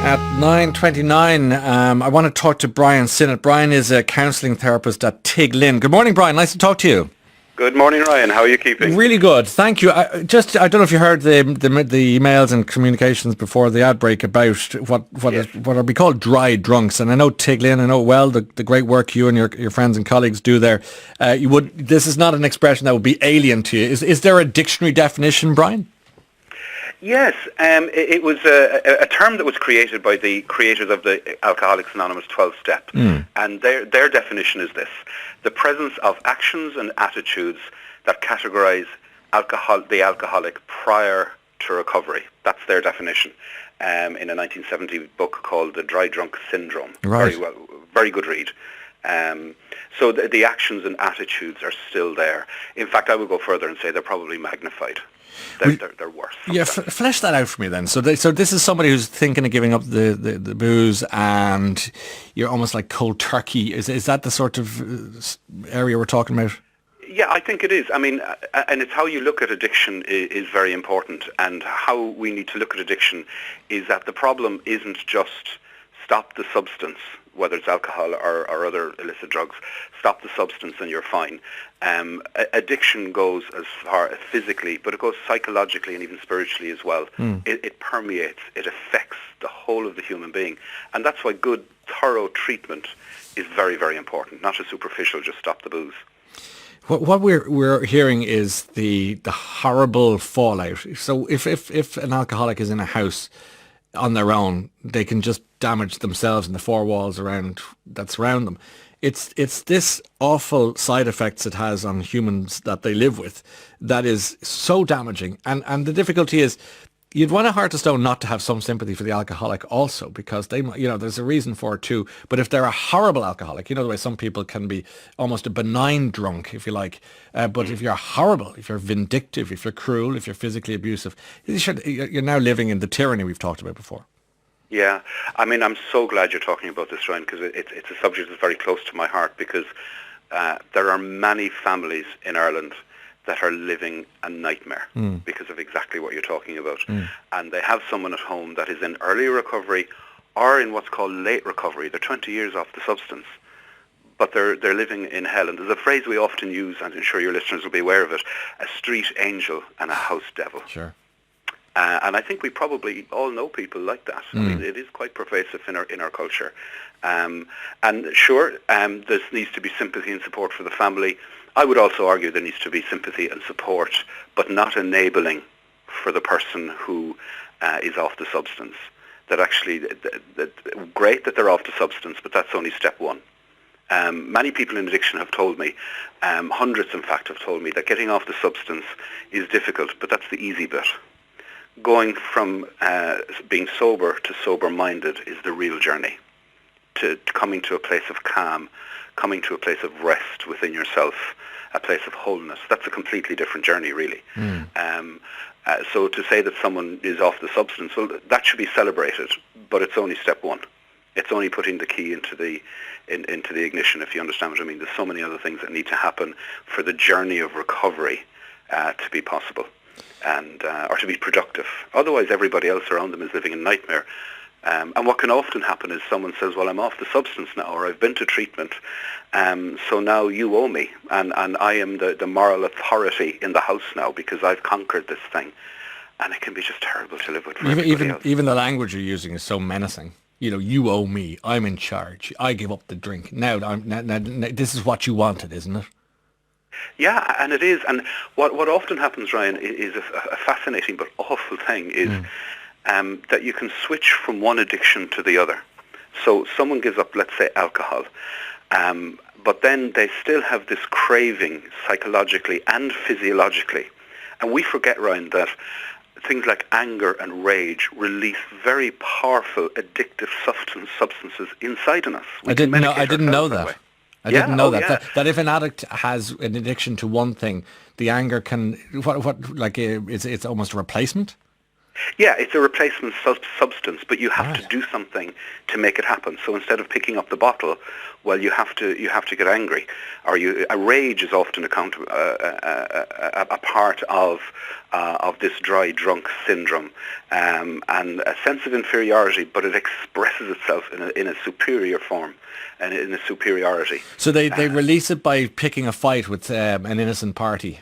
At 9:29, I want to talk to Brian Synnott. Brian is a counselling therapist at Tig Lynn. Good morning, Brian. Nice to talk to you. Good morning, Ryan. How are you keeping? Really good, thank you. I don't know if you heard the emails and communications before the outbreak about what are we called dry drunks. And I know Tig Lynn, I know well the great work you and your friends and colleagues do there. This is not an expression that would be alien to you. Is there a dictionary definition, Brian? Yes, it was a term that was created by the creators of the Alcoholics Anonymous 12-step. And their definition is this: the presence of actions and attitudes that categorize the alcoholic prior to recovery. That's their definition in a 1970 book called The Dry Drunk Syndrome. Right. Very good read. So the actions and attitudes are still there. In fact, I would go further and say they're probably magnified. They're worse. Yeah, flesh that out for me then. So this is somebody who's thinking of giving up the booze, and you're almost like cold turkey. Is that the sort of area we're talking about? Yeah, I think it is. I mean, and it's how you look at addiction is very important. And how we need to look at addiction is that the problem isn't just stop the substance, whether it's alcohol or other illicit drugs. Stop the substance and you're fine. Addiction goes as far physically, but it goes psychologically and even spiritually as well. It permeates, it affects the whole of the human being. And that's why good, thorough treatment is very, very important, not just superficial, just stop the booze. What we're hearing is the horrible fallout. So if an alcoholic is in a house on their own, they can just damage themselves and the four walls that surround them. It's this awful side effects it has on humans that they live with that is so damaging. And the difficulty is, you'd want a heart of stone not to have some sympathy for the alcoholic also, because there's a reason for it too. But if they're a horrible alcoholic, the way some people can be almost a benign drunk, if you like. But if you're horrible, if you're vindictive, if you're cruel, if you're physically abusive, you're now living in the tyranny we've talked about before. Yeah, I mean, I'm so glad you're talking about this, Ryan, because it's a subject that's very close to my heart, because there are many families in Ireland that are living a nightmare because of exactly what you're talking about. And they have someone at home that is in early recovery or in what's called late recovery. They're 20 years off the substance, but they're living in hell. And there's a phrase we often use, and I'm sure your listeners will be aware of it: a street angel and a house devil. Sure. And I think we probably all know people like that. I mean, it is quite pervasive in our culture. And sure, there needs to be sympathy and support for the family. I would also argue there needs to be sympathy and support, but not enabling for the person who is off the substance. That actually, great that they're off the substance, but that's only step one. Many people in addiction have told me, hundreds in fact have told me, that getting off the substance is difficult, but that's the easy bit. Going from being sober to sober-minded is the real journey. To coming to a place of calm, coming to a place of rest within yourself, a place of wholeness. That's a completely different journey, really. So to say that someone is off the substance, well, that should be celebrated, but it's only step one. It's only putting the key into the ignition, if you understand what I mean. There's so many other things that need to happen for the journey of recovery to be possible. And or to be productive. Otherwise, everybody else around them is living in nightmare. And what can often happen is someone says, well, I'm off the substance now, or I've been to treatment, so now you owe me, and I am the moral authority in the house now because I've conquered this thing. And it can be just terrible to live with for everybody else. Even the language you're using is so menacing. You owe me, I'm in charge, I give up the drink. Now this is what you wanted, isn't it? Yeah, and it is. And what often happens, Ryan, is a fascinating but awful thing is that you can switch from one addiction to the other. So someone gives up, let's say, alcohol, but then they still have this craving psychologically and physiologically. And we forget, Ryan, that things like anger and rage release very powerful addictive substances inside in us. I didn't know that. I didn't know that. Yeah. That if an addict has an addiction to one thing, the anger can it's almost a replacement. Yeah, it's a replacement substance, but you have to Right. do something to make it happen. So instead of picking up the bottle, well, you have to get angry, or a rage is often a part of this dry drunk syndrome, and a sense of inferiority, but it expresses itself in a superior form and in a superiority So they release it by picking a fight with an innocent party,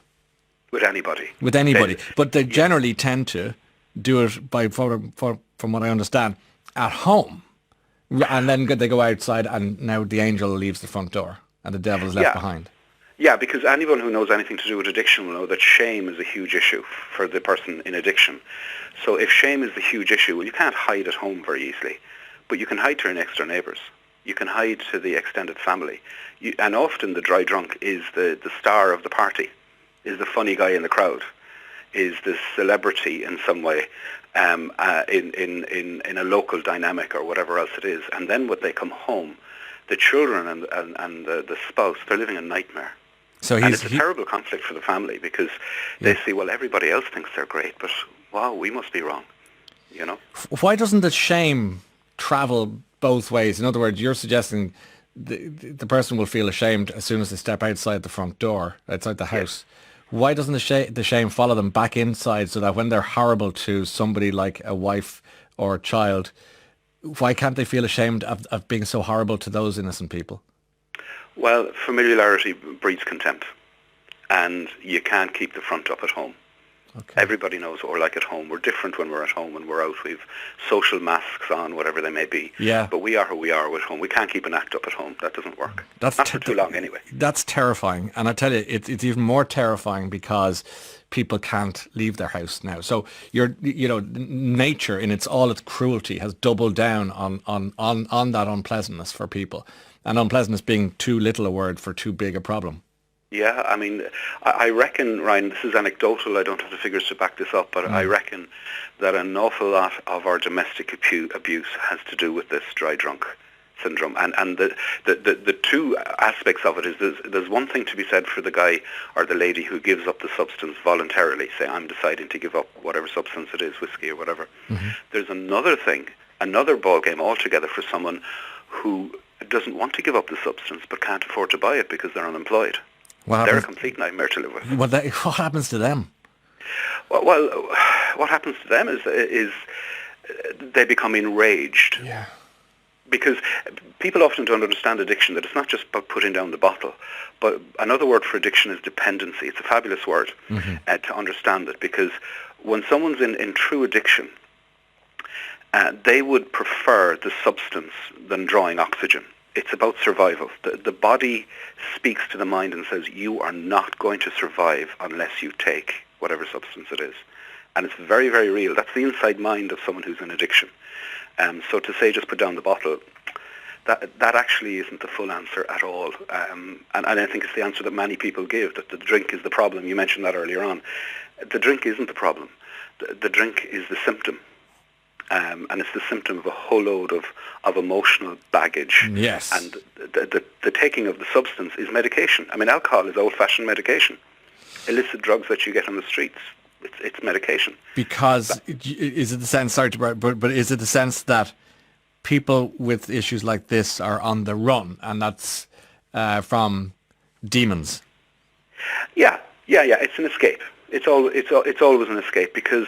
with anybody. with anybody, They, but they yeah, generally tend to do it by, from what I understand, at home, and then they go outside, and now the angel leaves the front door, and the devil is left yeah. behind. Yeah, because anyone who knows anything to do with addiction will know that shame is a huge issue for the person in addiction. So if shame is the huge issue, well, you can't hide at home very easily, but you can hide to your next door neighbours. You can hide to the extended family. And often the dry drunk is the star of the party, is the funny guy in the crowd, is the celebrity in some way, in a local dynamic or whatever else it is. And then when they come home, the children and the spouse, they're living a nightmare. So And it's a terrible conflict for the family because they Yeah. see, well, everybody else thinks they're great, but wow, we must be wrong, you know? Why doesn't the shame travel both ways? In other words, you're suggesting the person will feel ashamed as soon as they step outside the front door, outside the house. Why doesn't the shame follow them back inside, so that when they're horrible to somebody like a wife or a child, why can't they feel ashamed of being so horrible to those innocent people? Well, familiarity breeds contempt, and you can't keep the front up at home. Okay. Everybody knows what we're like at home. We're different when we're at home. When we're out, we've social masks on, whatever they may be. Yeah. But we are who we are at home. We can't keep an act up at home. That doesn't work. That's Not for too long, anyway. That's terrifying, and I tell you, it's even more terrifying because people can't leave their house now. So nature in all its cruelty has doubled down on that unpleasantness for people, and unpleasantness being too little a word for too big a problem. Yeah, I mean, I reckon, Ryan, this is anecdotal, I don't have the figures to back this up, but I reckon that an awful lot of our domestic abuse has to do with this dry drunk syndrome. And the two aspects of it is there's one thing to be said for the guy or the lady who gives up the substance voluntarily, say, I'm deciding to give up whatever substance it is, whiskey or whatever. Mm-hmm. There's another thing, another ballgame altogether for someone who doesn't want to give up the substance but can't afford to buy it because they're unemployed. They're a complete nightmare to live with. What happens to them? Well, what happens to them is they become enraged. Yeah. Because people often don't understand addiction, that it's not just about putting down the bottle, but another word for addiction is dependency. It's a fabulous word to understand it, because when someone's in true addiction, they would prefer the substance than drawing oxygen. It's about survival. The body speaks to the mind and says, you are not going to survive unless you take whatever substance it is. And it's very, very real. That's the inside mind of someone who's in addiction. So to say just put down the bottle, that actually isn't the full answer at all. And I think it's the answer that many people give, that the drink is the problem. You mentioned that earlier on. The drink isn't the problem. The drink is the symptom. And it's the symptom of a whole load of emotional baggage. Yes. And the taking of the substance is medication. I mean, alcohol is old-fashioned medication. Illicit drugs that you get on the streets, it's medication. Because is it the sense? Sorry to, but is it the sense that people with issues like this are on the run, and that's from demons? Yeah. It's an escape. It's always an escape, because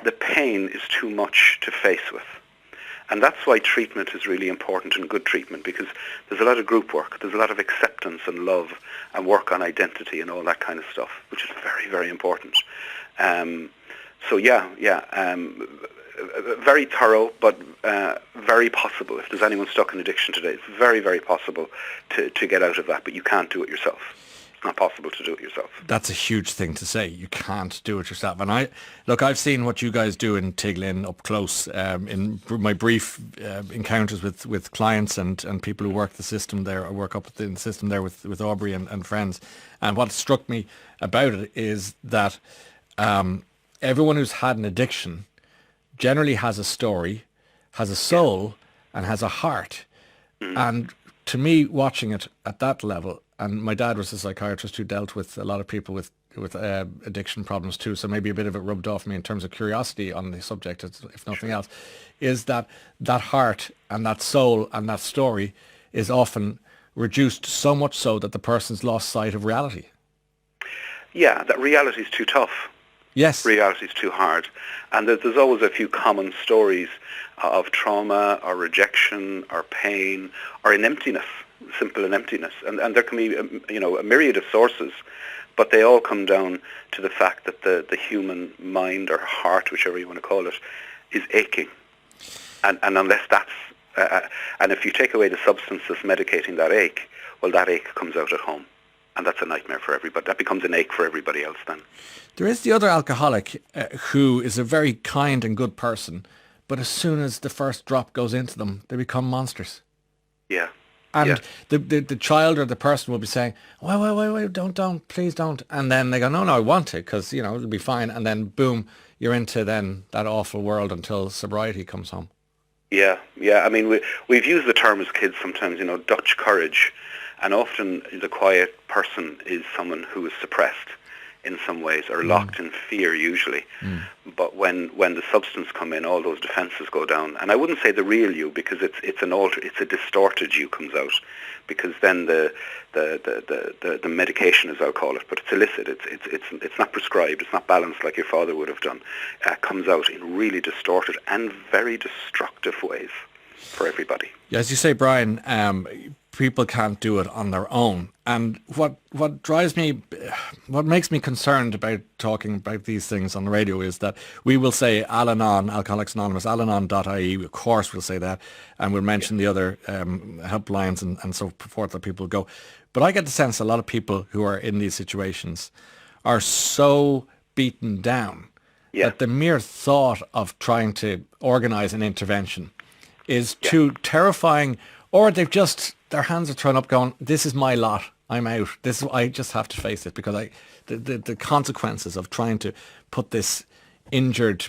the pain is too much to face with. And that's why treatment is really important, and good treatment, because there's a lot of group work, there's a lot of acceptance and love and work on identity and all that kind of stuff, which is very, very important. Very thorough, but very possible. If there's anyone stuck in addiction today, it's very, very possible to get out of that, but you can't do it yourself. It's not possible to do it yourself. That's a huge thing to say. You can't do it yourself. And I've seen what you guys do in Tiglin up close in my brief encounters with clients and people who work the system there. I work up in the system there with Aubrey and friends. And what struck me about it is that everyone who's had an addiction generally has a story, has a soul, and has a heart. And to me, watching it at that level, and my dad was a psychiatrist who dealt with a lot of people with addiction problems too, so maybe a bit of it rubbed off me in terms of curiosity on the subject, if nothing else, is that heart and that soul and that story is often reduced so much so that the person's lost sight of reality. Yeah, that reality is too tough. Yes. Reality is too hard. And there's always a few common stories of trauma or rejection or pain or an emptiness, simple an emptiness. And there can be, a myriad of sources, but they all come down to the fact that the human mind or heart, whichever you want to call it, is aching. And unless that's, and if you take away the substance that's medicating that ache, well, that ache comes out at home. And that's a nightmare for everybody. That becomes an ache for everybody else then. There is the other alcoholic who is a very kind and good person, but as soon as the first drop goes into them, they become monsters. Yeah. And the child or the person will be saying, wait, don't, please don't. And then they go, no, I want to, because, it'll be fine. And then, boom, you're into then that awful world until sobriety comes home. Yeah. I mean, we've used the term as kids sometimes, Dutch courage. And often the quiet person is someone who is suppressed in some ways or locked in fear usually. But when the substance come in, all those defences go down. And I wouldn't say the real you, because it's a distorted you comes out, because then the medication, as I'll call it, but it's illicit. It's not prescribed. It's not balanced like your father would have done. Comes out in really distorted and very destructive ways for everybody. Yeah, as you say, Brian, people can't do it on their own. And what makes me concerned about talking about these things on the radio is that we will say Al-Anon, Alcoholics Anonymous, alanon.ie, of course we'll say that, and we'll mention the other helplines and so forth that people go. But I get the sense a lot of people who are in these situations are so beaten down that the mere thought of trying to organise an intervention is too terrifying, or their hands are thrown up going, this is my lot, I'm out. I just have to face it, because the consequences of trying to put this injured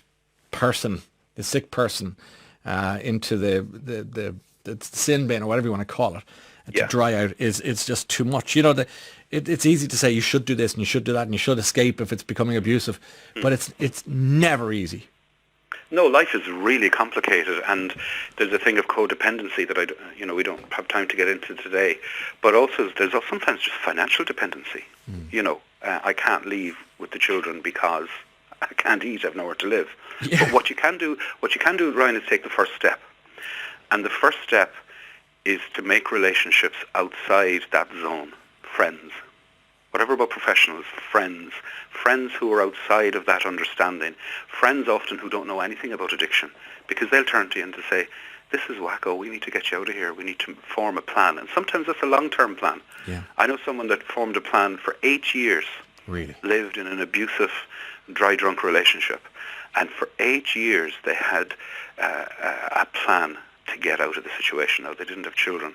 person, the sick person, into the sin bin or whatever you want to call it, to dry out it's just too much. It's easy to say you should do this and you should do that and you should escape if it's becoming abusive, but it's never easy. No, life is really complicated, and there's a thing of codependency that we don't have time to get into today. But also, there's sometimes just financial dependency. I can't leave with the children because I can't eat. I've nowhere to live. Yeah. But what you can do, Ryan, is take the first step, and the first step is to make relationships outside that zone. Friends. Whatever about professionals, friends who are outside of that understanding, friends often who don't know anything about addiction, because they'll turn to you and to say, this is wacko, we need to get you out of here, we need to form a plan. And sometimes that's a long-term plan. Yeah. I know someone that formed a plan for 8 years, lived in an abusive, dry drunk relationship, and for 8 years they had a plan to get out of the situation. Now, they didn't have children,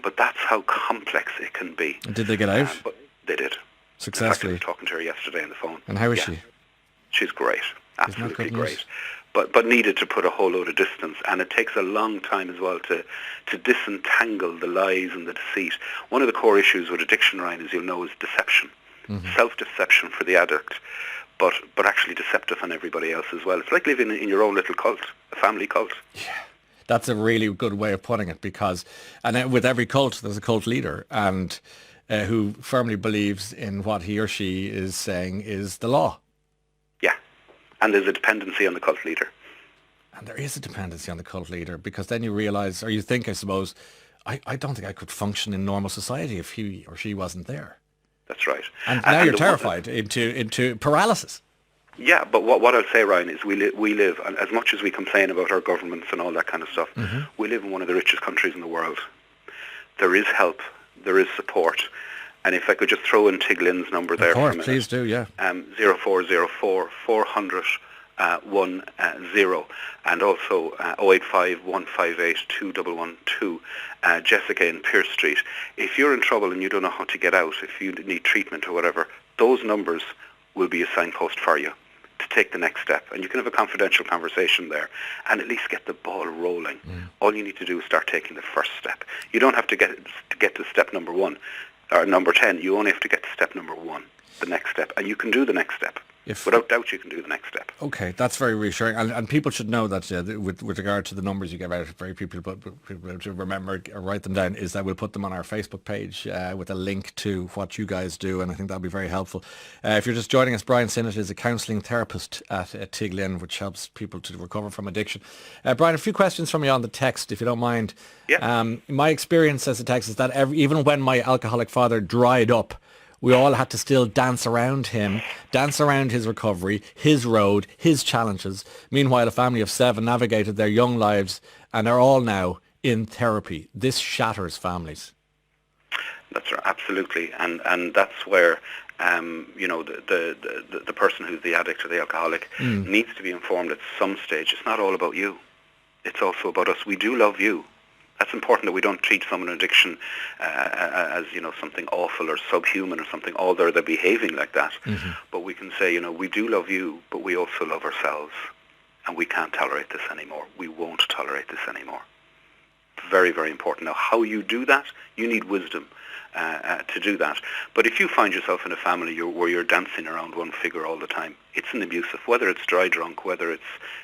but that's how complex it can be. Did they get out? But they did. Successfully. In fact, I was talking to her yesterday on the phone. And how is she? She's great. Absolutely great. But needed to put a whole load of distance, and it takes a long time as well to disentangle the lies and the deceit. One of the core issues with addiction, Ryan, as you'll know, is deception. Self-deception for the addict, but actually deceptive on everybody else as well. It's like living in your own little cult, a family cult. Yeah. That's a really good way of putting it, because with every cult there's a cult leader, and who firmly believes in what he or she is saying is the law. Yeah, and there's a dependency on the cult leader. And there is a dependency on the cult leader, because then you realise, or you think, I suppose, I don't think I could function in normal society if he or she wasn't there. That's right. And now you're terrified into paralysis. Yeah, but what I'll say, Ryan, is we live, and as much as we complain about our governments and all that kind of stuff, we live in one of the richest countries in the world. There is help, there is support, and if I could just throw in Tiglin's number there for a minute. Please do, yeah. 0404 400 10, and also 085 158 2112, Jessica in Pierce Street. If you're in trouble and you don't know how to get out, if you need treatment or whatever, those numbers will be a signpost for you to take the next step, and you can have a confidential conversation there and at least get the ball rolling. All you need to do is start taking the first step. You don't have to get to step number 1 or number 10. You only have to get to step number 1. the next step, and you can do the next step. Without doubt, you can do the next step. Okay, that's very reassuring, and people should know that with regard to the numbers you give out, very people to remember or write them down, is that we'll put them on our Facebook page with a link to what you guys do, and I think that'll be very helpful. If you're just joining us, Brian Synnott is a counselling therapist at Tiglin, which helps people to recover from addiction. Brian, a few questions from you on the text, if you don't mind. Yeah. My experience as a text is that even when my alcoholic father dried up, we all had to still dance around him, dance around his recovery, his road, his challenges. Meanwhile, a family of 7 navigated their young lives and are all now in therapy. This shatters families. That's right, absolutely, and that's where the person who's the addict or the alcoholic needs to be informed at some stage. It's not all about you. It's also about us. We do love you. That's important, that we don't treat someone in addiction as something awful or subhuman or something, although they're behaving like that. Mm-hmm. But we can say, we do love you, but we also love ourselves, and we can't tolerate this anymore. We won't tolerate this anymore. Very, very important. Now, how you do that, you need wisdom to do that. But if you find yourself in a family where you're dancing around one figure all the time, it's an abusive. Whether it's dry drunk, whether it's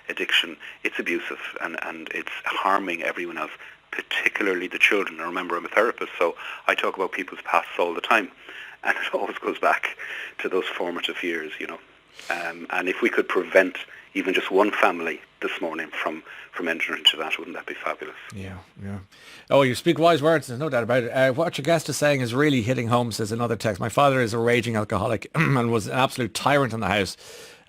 addiction, it's abusive, and it's harming everyone else, particularly the children. I remember I'm a therapist, so I talk about people's pasts all the time, and it always goes back to those formative years, and if we could prevent even just one family this morning from entering into that, wouldn't that be fabulous? Yeah. Oh, you speak wise words, there's no doubt about it. What your guest is saying is really hitting home, says another text. My father is a raging alcoholic and was an absolute tyrant in the house.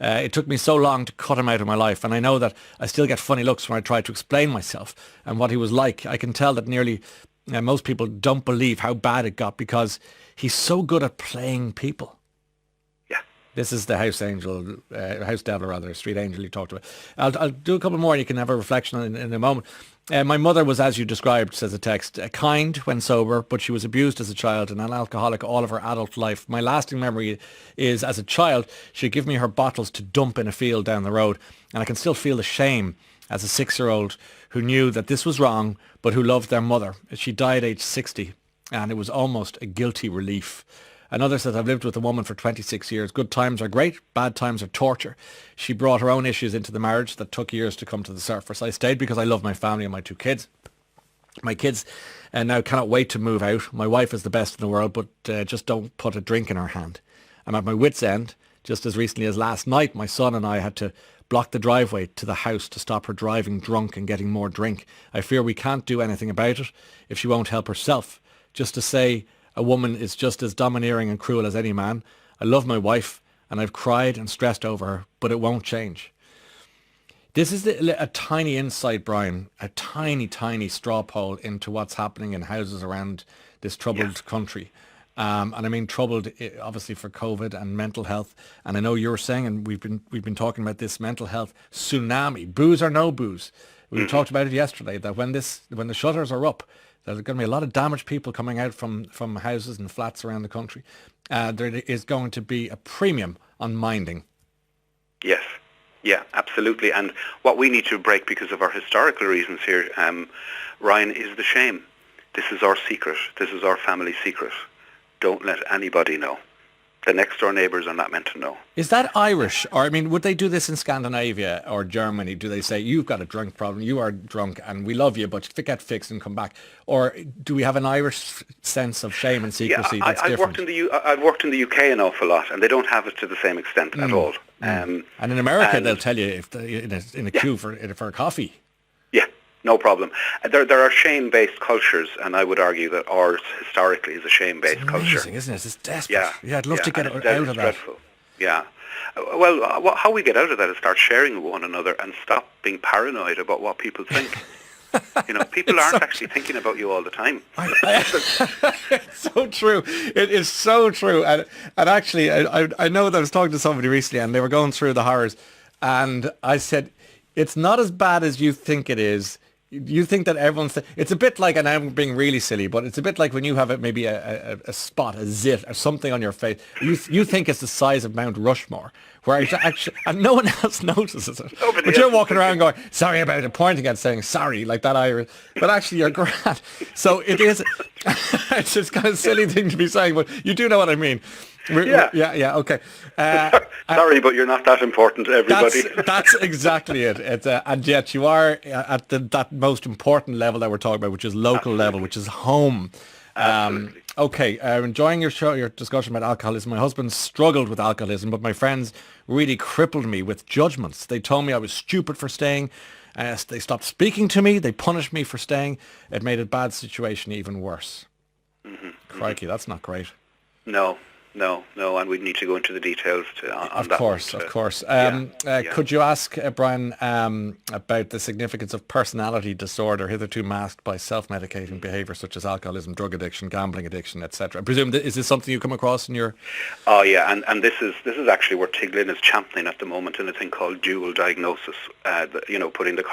It took me so long to cut him out of my life, and I know that I still get funny looks when I try to explain myself and what he was like. I can tell that nearly most people don't believe how bad it got because he's so good at playing people. Yeah. This is the house devil rather, street angel you talked about. I'll do a couple more and you can have a reflection in a moment. My mother was, as you described, says the text, kind when sober, but she was abused as a child and an alcoholic all of her adult life. My lasting memory is, as a child, she'd give me her bottles to dump in a field down the road, and I can still feel the shame as a 6-year-old who knew that this was wrong, but who loved their mother. She died aged 60, and it was almost a guilty relief. Another says, I've lived with a woman for 26 years. Good times are great, bad times are torture. She brought her own issues into the marriage that took years to come to the surface. I stayed because I love my family and my 2 kids. My kids now cannot wait to move out. My wife is the best in the world, but just don't put a drink in her hand. I'm at my wit's end. Just as recently as last night, my son and I had to block the driveway to the house to stop her driving drunk and getting more drink. I fear we can't do anything about it if she won't help herself. Just to say, a woman is just as domineering and cruel as any man. I love my wife and I've cried and stressed over her, but it won't change. This is a tiny insight, Brian, a tiny, tiny straw poll into what's happening in houses around this troubled country. And I mean troubled, obviously, for COVID and mental health. And I know you were saying, and we've been talking about this mental health tsunami, booze or no booze. We talked about it yesterday, that when the shutters are up, there's going to be a lot of damaged people coming out from houses and flats around the country. There is going to be a premium on minding. Yes. Yeah, absolutely. And what we need to break because of our historical reasons here, Ryan, is the shame. This is our secret. This is our family secret. Don't let anybody know. The next door neighbours are not meant to know. Is that Irish? Or, I mean, would they do this in Scandinavia or Germany? Do they say, you've got a drink problem, you are drunk and we love you, but get fixed and come back? Or do we have an Irish sense of shame and secrecy that's different? I've worked in the UK an awful lot, and they don't have it to the same extent at all. And in America, they'll tell you if in a queue for a coffee. Yeah. No problem. There are shame-based cultures, and I would argue that ours historically is a shame-based culture. It's amazing, isn't it? It's desperate. Yeah, I'd love to get out of that. Dreadful. Yeah. Well, how we get out of that is start sharing with one another and stop being paranoid about what people think. People aren't actually thinking about you all the time. It's so true. It is so true. And actually, I know that I was talking to somebody recently, and they were going through the horrors, and I said, it's not as bad as you think it is. You think that everyone's... It's a bit like, and I'm being really silly, but it's a bit like when you have maybe a spot, a zit, or something on your face. You think it's the size of Mount Rushmore, where it's actually... And no one else notices it. But you're walking around going, sorry about it, pointing at saying sorry, like that Irish. But actually, you're grand. So it is... It's just kind of silly thing to be saying, but you do know what I mean. Yeah. Okay. Sorry, but you're not that important to everybody. That's exactly it. And yet you are at that most important level that we're talking about, which is local level, which is home. Absolutely. Okay, enjoying your discussion about alcoholism. My husband struggled with alcoholism, but my friends really crippled me with judgments. They told me I was stupid for staying. They stopped speaking to me. They punished me for staying. It made a bad situation even worse. Crikey, that's not great. No, and we need to go into the details on that. Of course. Could you ask Brian about the significance of personality disorder hitherto masked by self-medicating behaviour such as alcoholism, drug addiction, gambling addiction, etc.? I presume is this something you come across in your? Oh yeah, and this is actually where Tiglin is championing at the moment in a thing called dual diagnosis. Putting the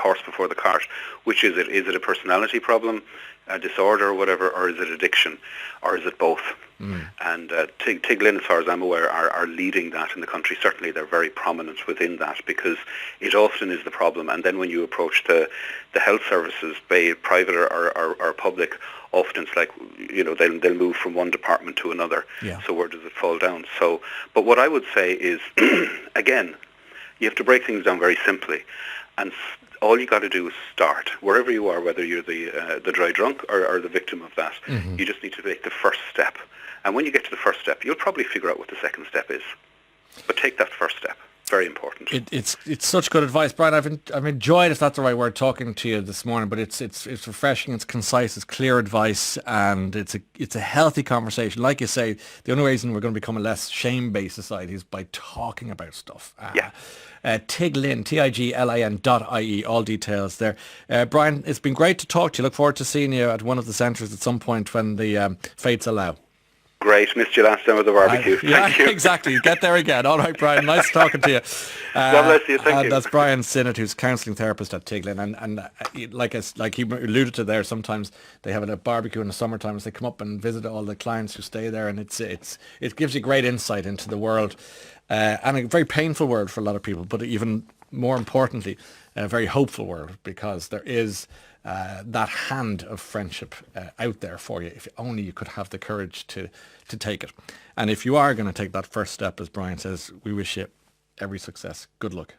horse before the cart. Which is it? Is it a personality problem, a disorder, or whatever, or is it addiction, or is it both? And Tiglin, as far as I'm aware, are leading that in the country. Certainly they're very prominent within that because it often is the problem. And then when you approach the health services, be it private or public, often it's like, they'll move from one department to another. Yeah. So where does it fall down? So, but what I would say is, again, you have to break things down very simply. And all you got to do is start wherever you are, whether you're the dry drunk or the victim of that. You just need to take the first step. And when you get to the first step, you'll probably figure out what the second step is. But take that first step. Very important. It's such good advice, Brian. I've enjoyed, if that's the right word, talking to you this morning. But it's refreshing, it's concise, it's clear advice, and it's a healthy conversation. Like you say, the only reason we're going to become a less shame-based society is by talking about stuff. Tiglin, TIGLIN.ie, all details there. Brian, it's been great to talk to you. Look forward to seeing you at one of the centres at some point when the fates allow. Great. Missed you last time with the barbecue. Thank you. Exactly. Get there again. All right, Brian. Nice talking to you. God bless you. Thank you. That's Brian Synnott, who's counselling therapist at Tiglin. And like he alluded to there, sometimes they have a barbecue in the summertime as they come up and visit all the clients who stay there. And it gives you great insight into the world and a very painful world for a lot of people, but even more importantly, a very hopeful world because there is that hand of friendship out there for you if only you could have the courage to take it. And if you are going to take that first step, as Brian says, we wish you every success. Good luck.